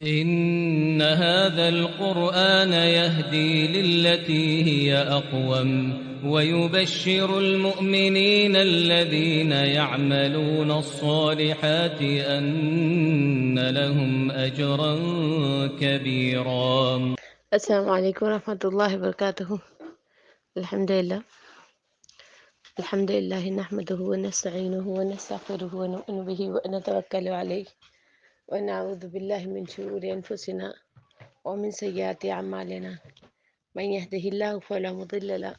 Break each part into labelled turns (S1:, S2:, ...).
S1: إن هذا القرآن يهدي للتي هي أقوم ويبشر المؤمنين الذين يعملون الصالحات أن لهم أجرا كبيرا.
S2: السلام علیکم ورحمۃ اللہ وبرکاتہ. الحمد للہ نحمده ونستعینه ونستغفره ونؤمن به ونتوکل علیہ ونعوذ باللہ من شرور انفسنا ومن سیئات اعمالنا من يهده الله فلا مضل له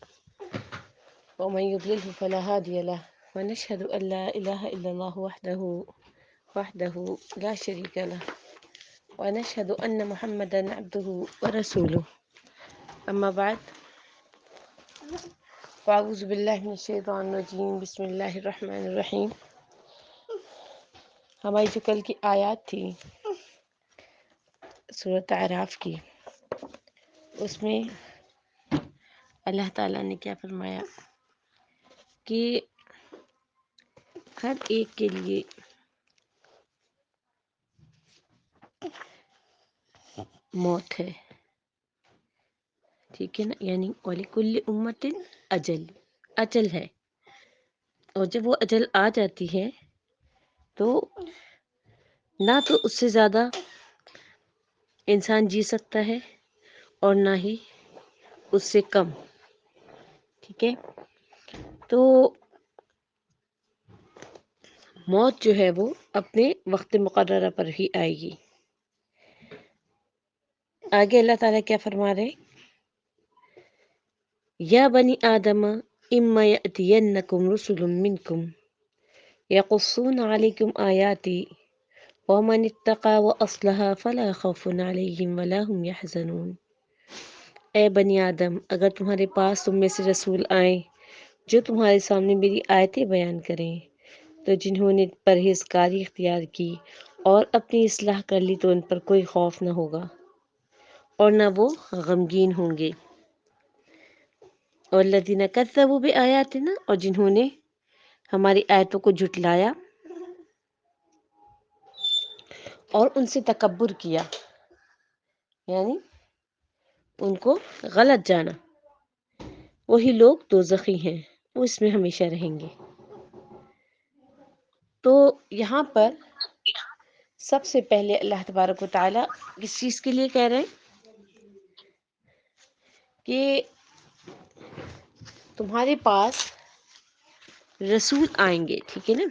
S2: ومن يضلله فلا هادي له ونشهد ان لا اله الا الله وحده لا شريك له ونشهد ان محمدا عبده ورسوله. اما بعد فاعوذ باللہ من الشیطان الرجیم. بسم اللہ الرحمن الرحیم. ہماری جو کل کی آیات تھی سورۃ اعراف کی، اس میں اللہ تعالیٰ نے کیا فرمایا کہ ہر ایک کے لیے موت ہے، ٹھیک ہے نا، یعنی وَلِكُلِّ أُمَّةٍ اجل ہے، اور جب وہ اجل آ جاتی ہے تو نہ تو اس سے زیادہ انسان جی سکتا ہے اور نہ ہی اس سے کم، ٹھیک ہے. تو موت جو ہے وہ اپنے وقت مقررہ پر ہی آئے گی. آگے اللہ تعالیٰ کیا فرما رہے؟ یا بنی آدم اما یأتینکم رسل منکم یقصون علیکم آیاتی ومن اتقى واصلح فلا خوف علیہم ولا هم یحزنون. اے بنی آدم، اگر تمہارے پاس تم میں سے رسول آئیں جو تمہارے سامنے میری آیتیں بیان کریں، تو جنہوں نے پرہیزگاری اختیار کی اور اپنی اصلاح کر لی تو ان پر کوئی خوف نہ ہوگا اور نہ وہ غمگین ہوں گے. والذین کذبوا بآیاتنا، اور جنہوں نے ہماری آیتوں کو جھٹلایا اور ان سے تکبر کیا، یعنی ان کو غلط جانا، وہی لوگ دوزخی ہیں، وہ اس میں ہمیشہ رہیں گے. تو یہاں پر سب سے پہلے اللہ تبارک و تعالیٰ کس چیز کے لیے کہہ رہے ہیں کہ تمہارے پاس رسول آئیں گے، ٹھیک ہے نا،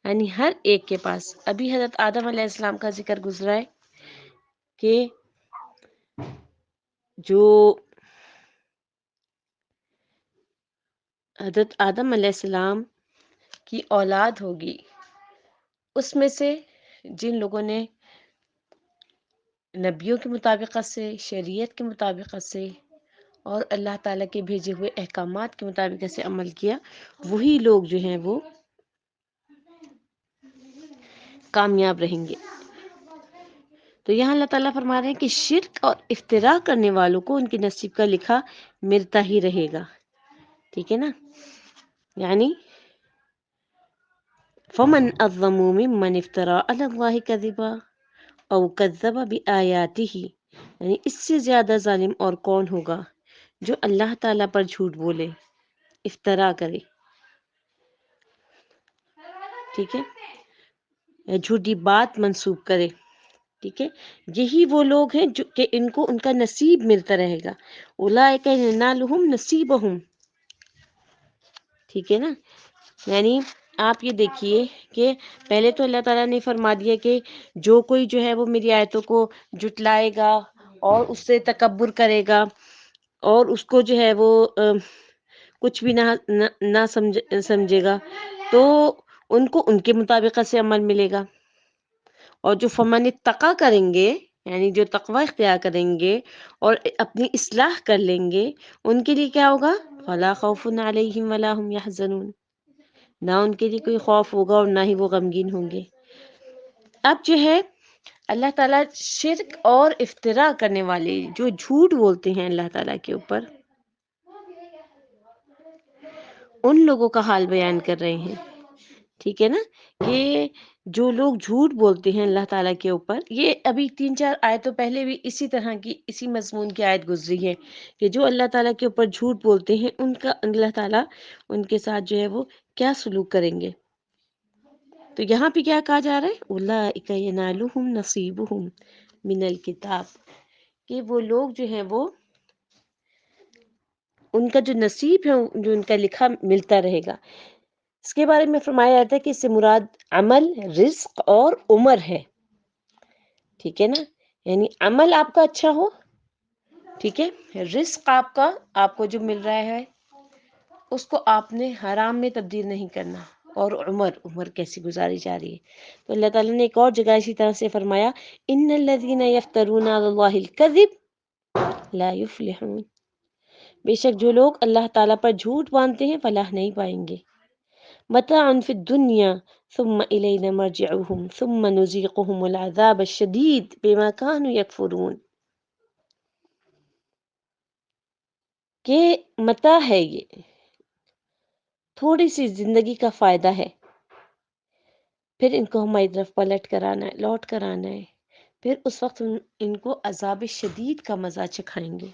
S2: یعنی ہر ایک کے پاس. ابھی حضرت آدم علیہ السلام کا ذکر گزرا ہے کہ جو حضرت آدم علیہ السلام کی اولاد ہوگی، اس میں سے جن لوگوں نے نبیوں کے مطابقت سے، شریعت کے مطابقت سے اور اللہ تعالیٰ کے بھیجے ہوئے احکامات کے مطابقت سے عمل کیا، وہی لوگ جو ہیں وہ کامیاب رہیں گے. تو یہاں اللہ تعالیٰ فرما رہے ہیں کہ شرک اور افتراء کرنے والوں کو ان کے نصیب کا لکھا ملتا ہی رہے گا، ٹھیک ہے نا. یعنی فمن اظلم ممن افترى على الله كذبا او كذب بآیاته، یعنی اس سے زیادہ ظالم اور کون ہوگا جو اللہ تعالیٰ پر جھوٹ بولے، افترا کرے، ٹھیک ہے، یا جھوٹی بات منسوب کرے، ٹھیک ہے. یہی وہ لوگ ہیں جو کہ ان کو ان کا نصیب ملتا رہے گا. اولئک ینالہم نصیبہم، ٹھیک ہے نا. یعنی آپ یہ دیکھیے کہ پہلے تو اللہ تعالیٰ نے فرما دیا کہ جو کوئی جو ہے وہ میری آیتوں کو جھٹلائے گا اور اس سے تکبر کرے گا اور اس کو جو ہے وہ کچھ بھی نہ سمجھے گا، تو ان کو ان کے مطابقت سے عمل ملے گا. اور جو فمن اتقا کریں گے، یعنی جو تقوی اختیار کریں گے اور اپنی اصلاح کر لیں گے، ان کے لیے کیا ہوگا؟ فلا خوف علیہم ولا هم یحزنون، نہ ان کے لیے کوئی خوف ہوگا اور نہ ہی وہ غمگین ہوں گے. اب جو ہے اللہ تعالیٰ شرک اور افتراء کرنے والے جو جھوٹ بولتے ہیں اللہ تعالیٰ کے اوپر، ان لوگوں کا حال بیان کر رہے ہیں ٹھیک ہے نا، کہ جو لوگ جھوٹ بولتے ہیں اللہ تعالیٰ کے اوپر، یہ ابھی 3-4 آیتوں پہلے بھی اسی طرح کی اسی مضمون کی آیت گزری ہے کہ جو اللہ تعالیٰ کے اوپر جھوٹ بولتے ہیں ان کا اللہ تعالیٰ ان کے ساتھ جو ہے وہ کیا سلوک کریں گے۔ تو یہاں پہ کیا کہا جا رہا ہے، اولئک ینالہم نصیبہم من الکتاب، کہ وہ لوگ جو ہیں وہ ان کا جو نصیب ہے جو ان کا لکھا ملتا رہے گا۔ اس کے بارے میں فرمایا جاتا ہے کہ اس سے مراد عمل، رزق اور عمر ہے، ٹھیک ہے نا، یعنی عمل آپ کا اچھا ہو، ٹھیک ہے، رزق آپ کو جو مل رہا ہے اس کو آپ نے حرام میں تبدیل نہیں کرنا، اور عمر کیسی گزاری جا رہی ہے۔ تو اللہ تعالیٰ نے ایک اور جگہ اسی طرح سے فرمایا، ان الذین یفترون علی اللہ الکذب لا یفلحون، بے شک جو لوگ اللہ تعالیٰ پر جھوٹ باندھتے ہیں فلاح نہیں پائیں گے۔ متاع فی الدنیا ثم الینا مرجعهم ثم نذیقهم العذاب الشدید بما كانوا یکفرون، کہ متاع ہے، یہ تھوڑی سی زندگی کا فائدہ ہے، پھر ان کو ہماری طرف پلٹ کر آنا ہے، لوٹ کر آنا ہے، پھر اس وقت ان کو عذاب شدید کا مزہ چکھائیں گے،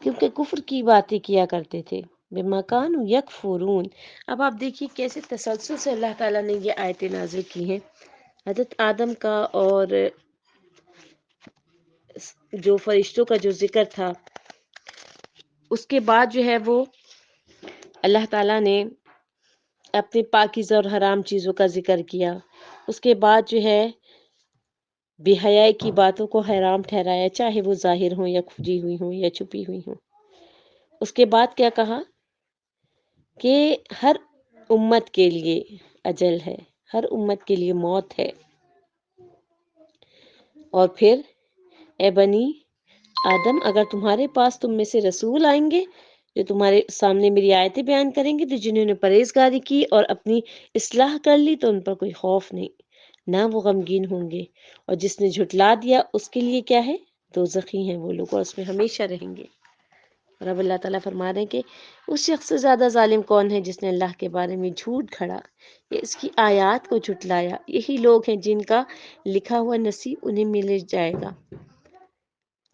S2: کیونکہ کفر کی باتیں کیا کرتے تھے، بما كانوا یکفرون۔ اب آپ دیکھیے کیسے تسلسل سے اللہ تعالیٰ نے یہ آیتیں نازل کی ہیں۔ حضرت آدم کا اور جو فرشتوں کا جو ذکر تھا، اس کے بعد جو ہے وہ اللہ تعالیٰ نے اپنے پاکیزہ اور حرام چیزوں کا ذکر کیا، اس کے بعد جو ہے بے حیائی کی باتوں کو حرام ٹھہرایا، چاہے وہ ظاہر ہوں یا کھجی ہوئی ہوں یا چھپی ہوئی ہوں۔ اس کے بعد کیا کہا کہ ہر امت کے لیے اجل ہے، ہر امت کے لیے موت ہے، اور پھر اے بنی آدم، اگر تمہارے پاس تم میں سے رسول آئیں گے جو تمہارے سامنے میری آیتیں بیان کریں گے، تو جنہوں نے پرہیزگاری کی اور اپنی اصلاح کر لی تو ان پر کوئی خوف نہیں، نہ وہ غمگین ہوں گے، اور جس نے جھٹلا دیا اس کے لیے کیا ہے، دوزخی ہیں وہ لوگ، اور اس میں ہمیشہ رہیں گے۔ اور اب اللہ تعالیٰ فرما رہے ہیں کہ اس شخص سے زیادہ ظالم کون ہے جس نے اللہ کے بارے میں جھوٹ گھڑا یا اس کی آیات کو جھٹلایا، یہی لوگ ہیں جن کا لکھا ہوا نصیب انہیں مل جائے گا،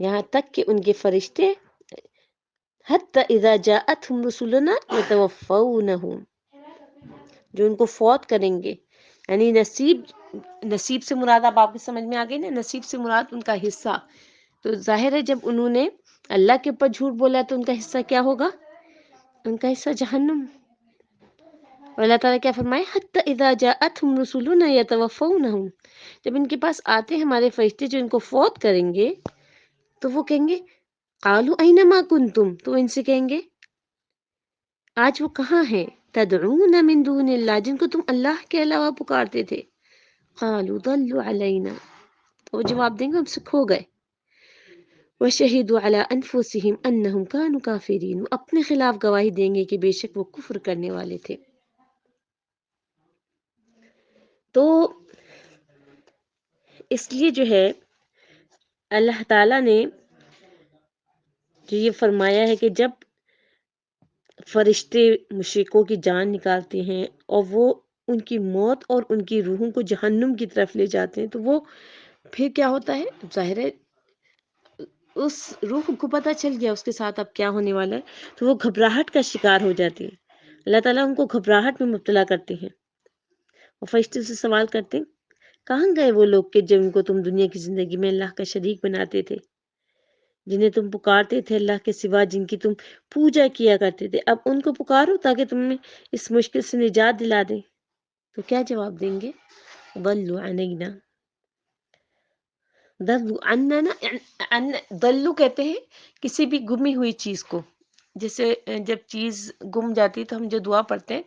S2: یہاں تک کہ ان کے فرشتے حتی اذا جاءتهم رسلنا یتوفونہم، جو ان کو فوت کریں گے، یعنی نصیب سے مراد اب آپ کو سمجھ میں آ گئی نا، نصیب سے مراد ان کا حصہ۔ تو ظاہر ہے جب انہوں نے اللہ کے اوپر جھوٹ بولا تو ان کا حصہ کیا ہوگا، ان کا حصہ جہنم۔ اور اللہ تعالیٰ کیا فرمائے، حتی اذا جاءتهم رسلنا یتوفونہم، جب ان کے پاس آتے ہیں ہمارے فرشتے جو ان کو فوت کریں گے، تو وہ کہیں گے قالوا اینما کنتم، تو ان سے کہیں گے آج وہ کہاں ہیں، تدعون من دون اللہ، جن کو تم اللہ کے علاوہ پکارتے تھے، قالوا ضلوا علینا، تو وہ جواب دیں گے ہم سے کھو گئے، وشہدوا علی انفسہم انہم کانوا کافرین، وہ اپنے خلاف گواہی دیں گے کہ بے شک وہ کفر کرنے والے تھے۔ تو اس لیے جو ہے اللہ تعالیٰ نے جو یہ فرمایا ہے کہ جب فرشتے مشرکوں کی جان نکالتے ہیں اور وہ ان کی موت اور ان کی روحوں کو جہنم کی طرف لے جاتے ہیں، تو وہ پھر کیا ہوتا ہے، ظاہر ہے اس روح کو پتہ چل گیا اس کے ساتھ اب کیا ہونے والا ہے، تو وہ گھبراہٹ کا شکار ہو جاتی ہے، اللہ تعالیٰ ان کو گھبراہٹ میں مبتلا کرتے ہیں، اور فرشتے سے سوال کرتے ہیں کہاں گئے وہ لوگ کہ جن کو تم دنیا کی زندگی میں اللہ کا شریک بناتے تھے، جنہیں تم پکارتے تھے اللہ کے سوا، جن کی تم پوجا کیا کرتے تھے، اب ان کو پکارو تاکہ تمہیں اس مشکل سے نجات دلا دیں۔ تو کیا جواب دیں گے، ضلوا علینا، ضلوا عنا، ضلوا کہتے ہیں کسی بھی گمی ہوئی چیز کو، جیسے جب چیز گم جاتی ہے تو ہم جو دعا پڑھتے ہیں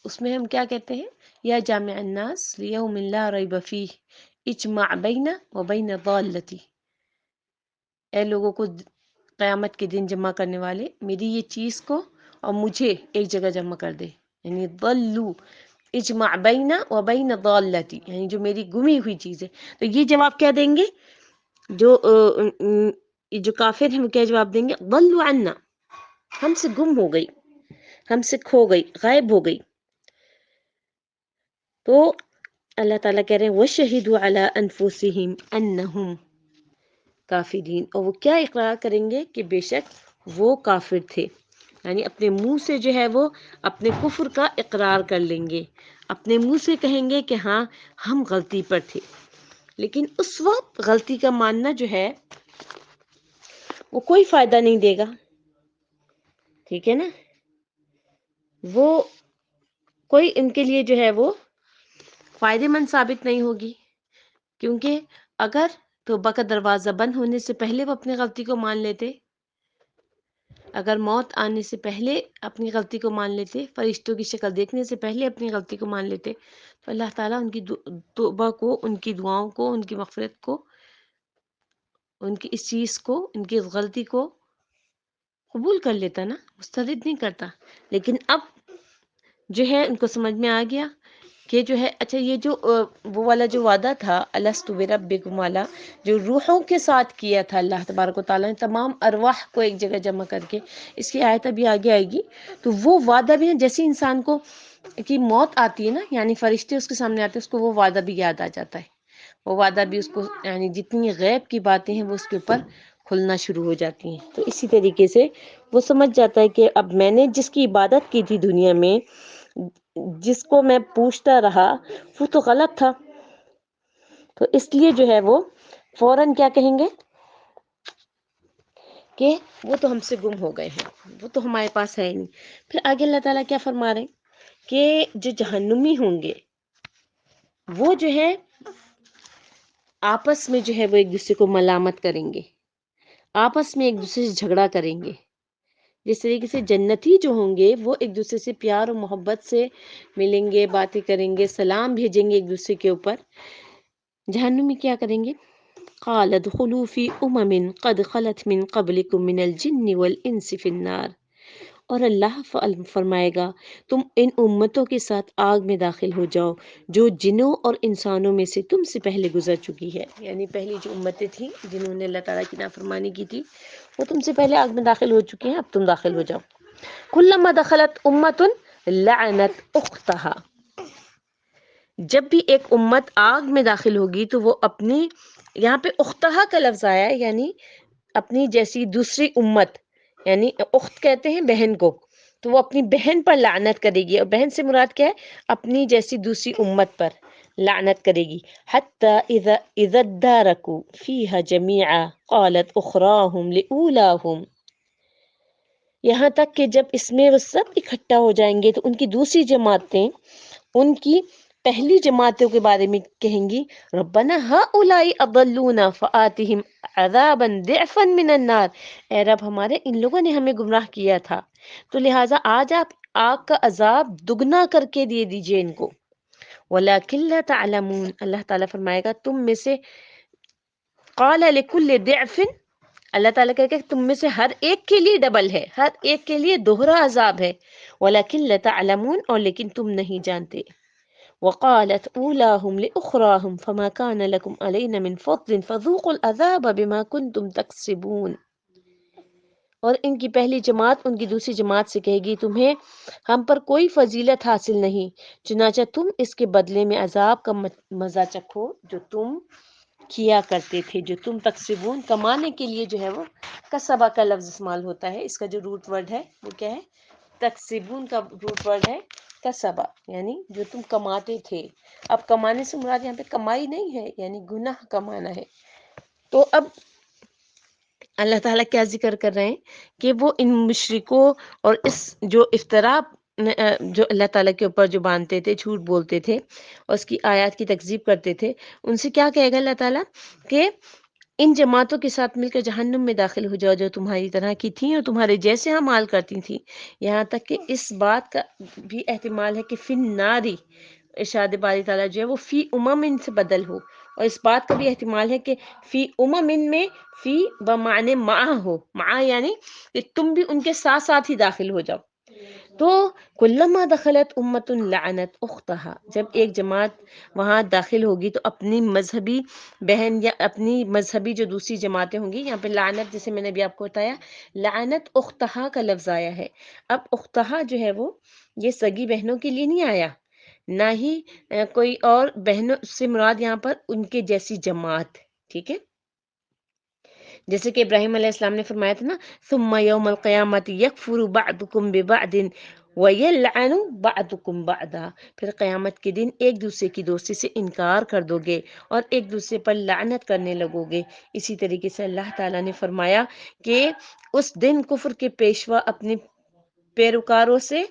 S2: اس میں ہم کیا کہتے ہیں، یا جامع الناس لیوم لا ریب فیہ اجمع بینا و بین ضالتی، اے لوگوں کو قیامت کے دن جمع کرنے والے، میری یہ چیز کو اور مجھے ایک جگہ جمع کر دے، یعنی ضلوا اجمع بینا و بین ضالتی، یعنی جو میری گمی ہوئی چیز ہے۔ تو یہ جواب کیا دیں گے، جو کافر ہیں وہ کیا جواب دیں گے، ضلوا عنا، ہم سے گم ہو گئی، ہم سے کھو گئی، غائب ہو گئی۔ تو اللہ تعالیٰ کہہ رہے ہیں وَشَهِدُوا عَلَىٰ أَنفُسِهِمْ أَنَّهُمْ کافرین، اور وہ کیا اقرار کریں گے کہ بے شک وہ کافر تھے، یعنی اپنے منہ سے جو ہے وہ اپنے کفر کا اقرار کر لیں گے، اپنے منہ سے کہیں گے کہ ہاں ہم غلطی پر تھے، لیکن اس وقت غلطی کا ماننا جو ہے وہ کوئی فائدہ نہیں دے گا، ٹھیک ہے نا، وہ کوئی ان کے لیے جو ہے وہ فائدے مند ثابت نہیں ہوگی، کیونکہ اگر توبہ کا دروازہ بند ہونے سے پہلے وہ اپنی غلطی کو مان لیتے، اگر موت آنے سے پہلے اپنی غلطی کو مان لیتے، فرشتوں کی شکل دیکھنے سے پہلے اپنی غلطی کو مان لیتے، تو اللہ تعالیٰ ان کی توبہ کو، ان کی دعاؤں کو، ان کی مغفرت کو، ان کی اس چیز کو، ان کی اس غلطی کو قبول کر لیتا نا، مسترد نہیں کرتا۔ لیکن اب جو ہے ان کو سمجھ میں آ گیا کہ جو ہے اچھا یہ جو وہ والا جو وعدہ تھا الست بربکم والا، جو روحوں کے ساتھ کیا تھا اللہ تبارک و تعالیٰ نے، تمام ارواح کو ایک جگہ جمع کر کے، اس کی آیت ابھی آگے آئے گی، تو وہ وعدہ بھی ہے جیسے انسان کو کی موت آتی ہے نا، یعنی فرشتے اس کے سامنے آتے ہیں، اس کو وہ وعدہ بھی یاد آ جاتا ہے، وہ وعدہ بھی اس کو، یعنی جتنی غیب کی باتیں ہیں وہ اس کے اوپر کھلنا شروع ہو جاتی ہیں۔ تو اسی طریقے سے وہ سمجھ جاتا ہے کہ اب میں نے جس کی عبادت کی تھی دنیا میں، جس کو میں پوچھتا رہا، وہ تو غلط تھا، تو اس لیے جو ہے وہ فوراً کیا کہیں گے کہ وہ تو ہم سے گم ہو گئے ہیں، وہ تو ہمارے پاس ہے ہی نہیں۔ پھر آگے اللہ تعالیٰ کیا فرما رہے ہیں کہ جو جہنمی ہوں گے وہ جو ہے آپس میں جو ہے وہ ایک دوسرے کو ملامت کریں گے، آپس میں ایک دوسرے سے جھگڑا کریں گے، جس طریقے سے جنتی جو ہوں گے وہ ایک دوسرے سے پیار و محبت سے ملیں گے، باتیں کریں گے، سلام بھیجیں گے ایک دوسرے کے اوپر، جہنمی کیا کریں گے قال ادخلوا فی امم قد خلت من قبلکم من الجن والانس فی النار، اور اللہ فرمائے گا تم ان امتوں کے ساتھ آگ میں داخل ہو جاؤ جو جنوں اور انسانوں میں سے تم سے پہلے گزر چکی ہے، یعنی پہلی جو امتیں تھیں جنہوں نے اللہ تعالیٰ کی نافرمانی کی تھی وہ تم سے پہلے آگ میں داخل ہو چکی ہیں، اب تم داخل ہو جاؤ۔ کلما دخلت امت لعنت اختہا، جب بھی ایک امت آگ میں داخل ہوگی تو وہ اپنی، یہاں پہ اختہا کا لفظ آیا ہے، یعنی اپنی جیسی دوسری امت، یعنی اخت کہتے ہیں بہن کو، تو وہ اپنی بہن پر لعنت کرے گی، اور بہن سے مراد کیا ہے اپنی جیسی دوسری امت پر لعنت کرے گی۔ حتی اذا ادارکوا فیہا جمیعا قالت اخراہم لأولاہم، یہاں تک کہ جب اس میں وہ سب اکٹھا ہو جائیں گے تو ان کی دوسری جماعتیں ان کی پہلی جماعتوں کے بارے میں کہیں گی ربنا ہؤلاء اضلونا فآتہم عذابا ضعفا من النار، اے رب ہمارے ان لوگوں نے ہمیں گمراہ کیا تھا، تو لہٰذا آج آپ آگ کا عذاب دگنا کر کے دے دیجئے ان کو۔ ولیکن لا تعلمون، اللہ تعالیٰ فرمائے گا تم میں سے، قال لکل ضعف، اللہ تعالیٰ کہے کہ تم میں سے ہر ایک کے لیے ڈبل ہے، ہر ایک کے لیے دوہرا عذاب ہے، ولیکن لا تعلمون، اور لیکن تم نہیں جانتے۔ وقالت اولاہم لاخراہم فما کان لکم علینا من فضل فذوقوا العذاب بما کنتم تکسبون، اور ان کی پہلی جماعت ان کی دوسری جماعت سے کہے گی تمہیں ہم پر کوئی فضیلت حاصل نہیں، چنانچہ تم اس کے بدلے میں عذاب کا مزہ چکھو جو تم کیا کرتے تھے، جو تم تکسبون، کمانے کے لیے جو ہے وہ کسبہ کا لفظ استعمال ہوتا ہے، اس کا جو روٹ ورڈ ہے وہ کیا ہے، تکسبون کا روٹ ورڈ ہے کسبہ، یعنی جو تم کماتے تھے۔ اب کمانے سے مراد یہاں پہ کمائی نہیں ہے، یعنی گناہ کمانا ہے۔ تو اب اللہ تعالیٰ کیا ذکر کر رہے ہیں کہ وہ ان مشرکوں اور اس جو افتراء جو اللہ تعالیٰ کے اوپر جو باندھتے تھے، جھوٹ بولتے تھے اور اس کی آیات کی تکذیب کرتے تھے، ان سے کیا کہے گا اللہ تعالیٰ کہ ان جماعتوں کے ساتھ مل کر جہنم میں داخل ہو جاؤ جو تمہاری طرح کی تھیں اور تمہارے جیسے اعمال کرتی تھیں، یہاں تک کہ اس بات کا بھی احتمال ہے کہ فی الناری، ارشاد باری تعالیٰ جو ہے وہ فی امم سے بدل ہو، اور اس بات کا بھی احتمال ہے کہ فی امم میں فی بمعنی مع ہو، مع یعنی کہ تم بھی ان کے ساتھ ساتھ ہی داخل ہو جاؤ۔ تو کلما دخلت امت لعنت اختہا، جب ایک جماعت وہاں داخل ہوگی تو اپنی مذہبی بہن یا اپنی مذہبی جو دوسری جماعتیں ہوں گی، یہاں پہ لعنت جیسے میں نے بھی آپ کو بتایا لعنت اختہا کا لفظ آیا ہے۔ اب اختہا جو ہے وہ یہ سگی بہنوں کے لیے نہیں آیا، نہ ہی کوئی اور بہنوں سے مراد یہاں پر ان کے جیسی جماعت، ٹھیک ہے، جیسے کہ ابراہیم علیہ السلام نے فرمایا تھا نا ثم یوم القیامت یکفر بعضکم ببعض ویلعن بعضکم بعضا، پھر قیامت کے دن ایک دوسرے کی دوستی سے انکار کر دو گے اور ایک دوسرے پر لعنت کرنے لگو گے۔ اسی طریقے سے اللہ تعالیٰ نے فرمایا کہ اس دن کفر کے پیشوا اپنے پیروکاروں سے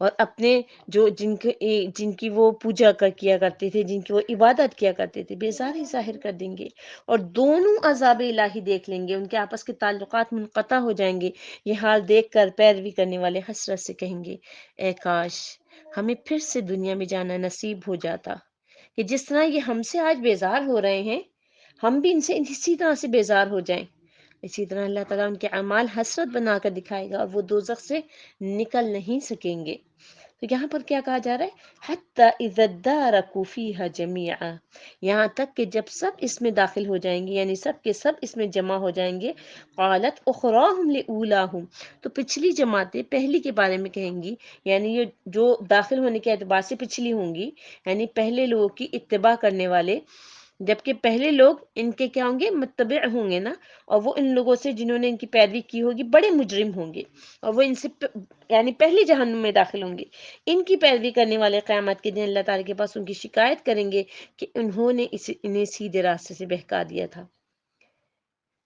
S2: اور اپنے جو جن کی وہ پوجا کیا کرتے تھے، جن کی وہ عبادت کیا کرتے تھے، بیزاری ظاہر کر دیں گے اور دونوں عذاب الہی دیکھ لیں گے، ان کے آپس کے تعلقات منقطع ہو جائیں گے۔ یہ حال دیکھ کر پیروی کرنے والے حسرت سے کہیں گے اے کاش ہمیں پھر سے دنیا میں جانا نصیب ہو جاتا، کہ جس طرح یہ ہم سے آج بیزار ہو رہے ہیں ہم بھی ان سے اسی طرح سے بیزار ہو جائیں۔ اسی طرح اللہ تعالیٰ ان کے اعمال حسرت بنا کر دکھائے گا اور وہ دوزخ سے نکل نہیں سکیں گے۔ تو یہاں پر کیا کہا جا رہا ہے، حتی اذا ادارکوا فیہا جمیعا، یہاں تک کہ جب سب اس میں داخل ہو جائیں گے، یعنی سب کے سب اس میں جمع ہو جائیں گے، قالت اخراہم لاولاہم، تو پچھلی جماعتیں پہلی کے بارے میں کہیں گی، یعنی یہ جو داخل ہونے کے اعتبار سے پچھلی ہوں گی، یعنی پہلے لوگوں کی اتباع کرنے والے، جبکہ پہلے لوگ ان کے کیا ہوں گے، متبع ہوں گے نا، اور وہ ان لوگوں سے جنہوں نے ان کی پیروی کی ہوگی بڑے مجرم ہوں گے اور وہ ان سے یعنی پہلی جہنم میں داخل ہوں گے۔ ان کی پیروی کرنے والے قیامت کے دن اللہ تعالیٰ کے پاس ان کی شکایت کریں گے کہ انہوں نے انہیں سیدھے راستے سے بہکا دیا تھا۔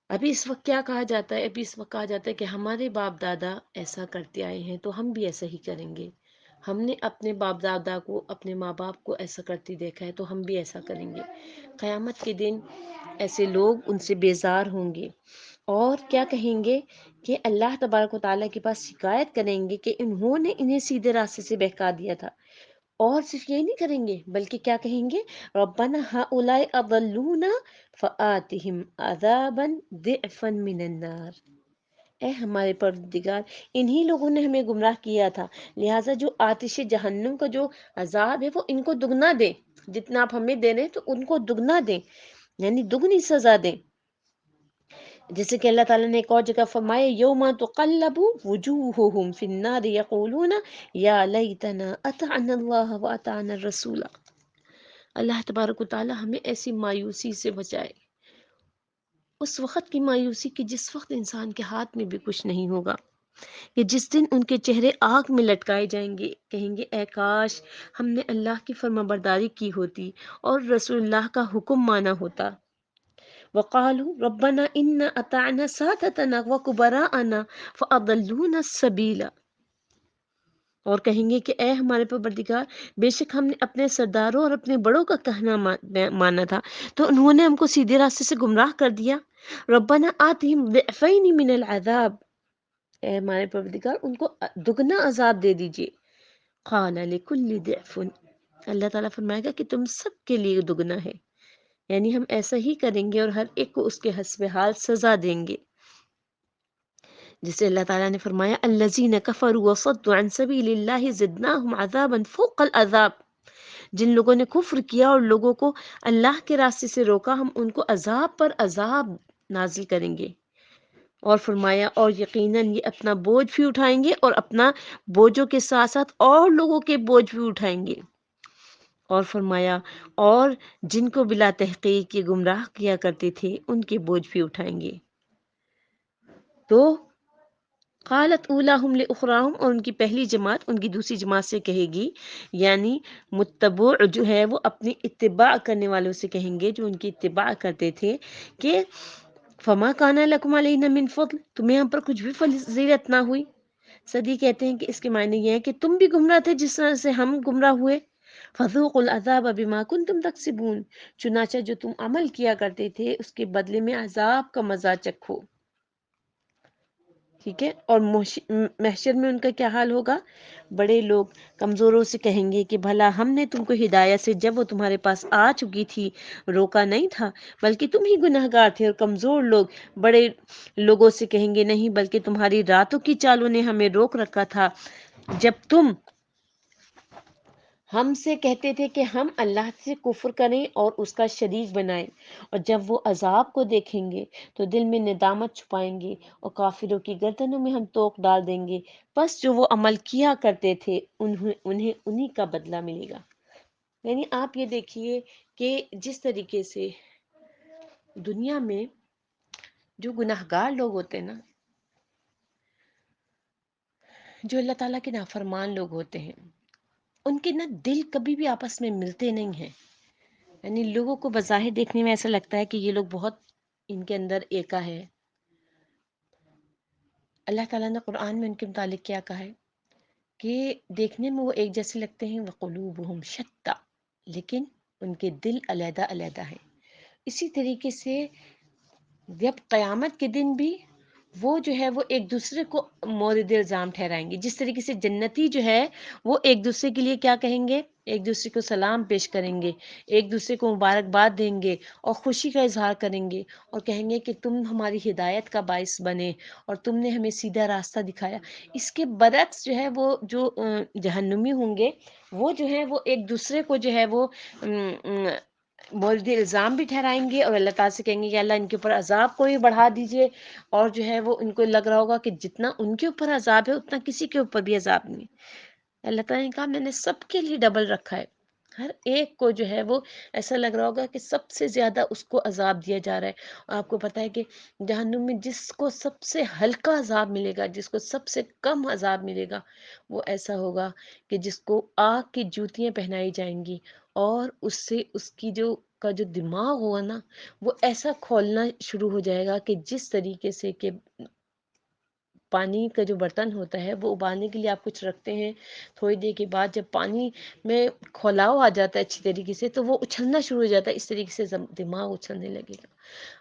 S2: ابھی اس وقت کیا کہا جاتا ہے، ابھی اس وقت کہا جاتا ہے کہ ہمارے باپ دادا ایسا کرتے آئے ہیں تو ہم بھی ایسا ہی کریں گے، ہم نے اپنے باپ دادا کو، اپنے ماں باپ کو ایسا کرتے دیکھا ہے تو ہم بھی ایسا کریں گے۔ قیامت کے دن ایسے لوگ ان سے بیزار ہوں گے اور کیا کہیں گے کہ اللہ تبارک و تعالیٰ کے پاس شکایت کریں گے کہ انہوں نے انہیں سیدھے راستے سے بہکا دیا تھا، اور صرف یہ نہیں کریں گے بلکہ کیا کہیں گے، ربنا ہؤلاء اضلونا فآتهم عذابا ضعفا من النار، اے ہمارے پروردگار انہی لوگوں نے ہمیں گمراہ کیا تھا، لہٰذا جو آتش جہنم کا جو عذاب ہے وہ ان کو دگنا دے، جتنا آپ ہمیں دے رہے ہیں تو ان کو دگنا دیں، یعنی دگنی سزا دیں۔ جیسے کہ اللہ تعالیٰ نے ایک اور جگہ فرمایا یوم تقلب وجوہہم فی النار یقولون یا لیتنا اطعنا اللہ واطعنا الرسول، اللہ تبارک و تعالیٰ ہمیں ایسی مایوسی سے بچائے، اس وقت کی مایوسی کہ جس وقت انسان کے ہاتھ میں بھی کچھ نہیں ہوگا، کہ جس دن ان کے چہرے آگ میں لٹکائے جائیں گے، کہیں گے اے کاش ہم نے اللہ کی فرما برداری کی ہوتی اور رسول اللہ کا حکم مانا ہوتا۔ وقالوا ربنا إنا أطعنا سادتنا وكبراءنا فأضلونا السبيل، اور کہیں گے کہ اے ہمارے پروردگار بے شک ہم نے اپنے سرداروں اور اپنے بڑوں کا کہنا مانا تھا تو انہوں نے ہم کو سیدھے راستے سے گمراہ کر دیا۔ ربنا آتهم ضعفین من العذاب، اے ہمارے پروردگار ان کو دگنا عذاب دے دیجئے۔ قال لكل ضعف، اللہ تعالیٰ فرمائے گا کہ تم سب کے لیے دگنا ہے، یعنی ہم ایسا ہی کریں گے اور ہر ایک کو اس کے حسب حال سزا دیں گے۔ جسے اللہ تعالیٰ نے فرمایا الذین کفروا وصدوا عن سبیل اللہ زدناہم عذابا فوق العذاب، جن لوگوں نے کفر کیا اور لوگوں کو اللہ کے راستے سے روکا ہم ان کو عذاب پر عذاب نازل کریں گے۔ اور فرمایا اور یقیناً یہ اپنا بوجھ بھی اٹھائیں گے اور اپنا بوجھوں کے ساتھ ساتھ اور لوگوں کے بوجھ بھی اٹھائیں گے۔ اور فرمایا اور جن کو بلا تحقیق یہ گمراہ کیا کرتے تھے ان کے بوجھ بھی اٹھائیں گے۔ تو قالت اولاہم لاخراہم، اور ان کی پہلی جماعت ان کی دوسری جماعت سے کہے گی، یعنی متبوع جو ہے وہ اپنی اتباع کرنے والوں سے کہیں گے جو ان کی اتباع کرتے تھے کہ فما کان لکم علینا من فضل، تمہیں ہم پر کچھ بھی فضیلت نہ ہوئی۔ صدی کہتے ہیں کہ اس کے معنی یہ ہے کہ تم بھی گمراہ تھے جس طرح سے ہم گمراہ ہوئے، فذوقوا العذاب بما کنتم تکسبون، چنانچہ جو تم عمل کیا کرتے تھے اس کے بدلے میں عذاب کا مزہ چکھو۔ ٹھیک ہے، اور محشر میں ان کا کیا حال ہوگا، بڑے لوگ کمزوروں سے کہیں گے کہ بھلا ہم نے تم کو ہدایت سے جب وہ تمہارے پاس آ چکی تھی روکا نہیں تھا، بلکہ تم ہی گنہگار تھے، اور کمزور لوگ بڑے لوگوں سے کہیں گے نہیں بلکہ تمہاری راتوں کی چالوں نے ہمیں روک رکھا تھا جب تم ہم سے کہتے تھے کہ ہم اللہ سے کفر کریں اور اس کا شریک بنائیں، اور جب وہ عذاب کو دیکھیں گے تو دل میں ندامت چھپائیں گے اور کافروں کی گردنوں میں ہم توق ڈال دیں گے، بس جو وہ عمل کیا کرتے تھے انہیں انہی کا بدلہ ملے گا۔ یعنی آپ یہ دیکھیے کہ جس طریقے سے دنیا میں جو گناہگار لوگ ہوتے ہیں نا، جو اللہ تعالیٰ کے نافرمان لوگ ہوتے ہیں، ان کے نا دل کبھی بھی آپس میں ملتے نہیں ہیں۔ یعنی لوگوں کو بظاہر دیکھنے میں ایسا لگتا ہے کہ یہ لوگ بہت، ان کے اندر ایکا ہے۔ اللہ تعالیٰ نے قرآن میں ان کے متعلق کیا کہا ہے کہ دیکھنے میں وہ ایک جیسے لگتے ہیں، وَقُلُوبُهُمْ شَتَّى، لیکن ان کے دل علیحدہ علیحدہ ہیں۔ اسی طریقے سے جب قیامت کے دن بھی وہ جو ہے وہ ایک دوسرے کو مورد الزام ٹھہرائیں گے۔ جس طریقے سے جنتی جو ہے وہ ایک دوسرے کے لیے کیا کہیں گے، ایک دوسرے کو سلام پیش کریں گے، ایک دوسرے کو مبارکباد دیں گے اور خوشی کا اظہار کریں گے اور کہیں گے کہ تم ہماری ہدایت کا باعث بنے اور تم نے ہمیں سیدھا راستہ دکھایا۔ اس کے برعکس جو ہے وہ جو جہنمی ہوں گے، وہ جو ہے وہ ایک دوسرے کو جو ہے وہ مورد الزام بھی ٹھہرائیں گے اور اللہ تعالیٰ سے کہیں گے کہ اللہ ان کے اوپر عذاب کو بھی بڑھا دیجئے، اور جو ہے وہ ان کو لگ رہا ہوگا کہ جتنا ان کے اوپر عذاب ہے اتنا کسی کے اوپر بھی عذاب نہیں۔ اللہ تعالیٰ نے کہا میں نے سب کے لیے ڈبل رکھا ہے، ہر ایک کو جو ہے وہ ایسا لگ رہا ہوگا کہ سب سے زیادہ اس کو عذاب دیا جا رہا ہے۔ اور آپ کو پتہ ہے کہ جہنم میں جس کو سب سے ہلکا عذاب ملے گا، جس کو سب سے کم عذاب ملے گا، وہ ایسا ہوگا کہ جس کو آگ کی جوتیاں پہنائی جائیں گی اور اس سے اس کی جو دماغ ہوگا نا، وہ ایسا کھولنا شروع ہو جائے گا کہ جس طریقے سے کہ پانی کا جو برتن ہوتا ہے وہ ابالنے کے لیے آپ کچھ رکھتے ہیں، تھوڑی دیر کے بعد جب پانی میں کھولاؤ آ جاتا ہے اچھی طریقے سے تو وہ اچھلنا شروع ہو جاتا ہے، اس طریقے سے دماغ اچھلنے لگے گا۔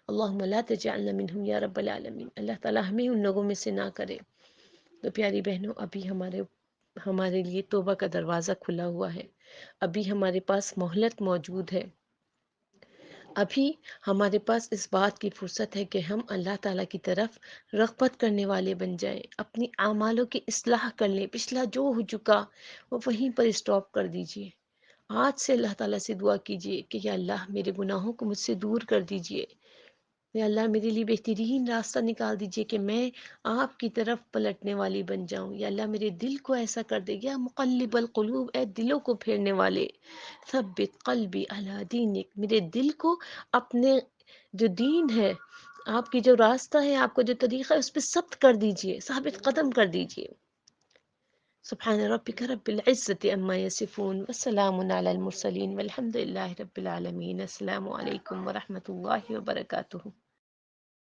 S2: اللہم لا تجعلنا منہم یا رب العالمین، اللہ تعالیٰ ہمیں ان لوگوں میں سے نہ کرے۔ تو پیاری بہنوں، ابھی ہمارے لیے توبہ کا دروازہ کھلا ہوا ہے، ابھی ہمارے پاس مہلت موجود ہے، ابھی ہمارے پاس اس بات کی فرصت ہے کہ ہم اللہ تعالیٰ کی طرف رغبت کرنے والے بن جائیں، اپنی اعمالوں کی اصلاح کر لیں، پچھلا جو ہو چکا وہ وہیں پر اسٹاپ کر دیجئے۔ آج سے اللہ تعالیٰ سے دعا کیجئے کہ یا اللہ میرے گناہوں کو مجھ سے دور کر دیجئے، یا اللہ میرے لیے بہترین راستہ نکال دیجئے کہ میں آپ کی طرف پلٹنے والی بن جاؤں، یا اللہ میرے دل کو ایسا کر دے، یا مقلب القلوب، اے دلوں کو پھیرنے والے، ثبت قلبی علی دینک، میرے دل کو اپنے جو دین ہے، آپ کی جو راستہ ہے، آپ کا جو طریقہ ہے، اس پہ ثبت کر دیجئے، ثابت قدم کر دیجئے۔ سبحان ربک رب العزة عما یصفون وسلام علی المرسلین والحمد للہ رب العالمین۔ السلام علیکم ورحمۃ اللہ وبرکاتہ۔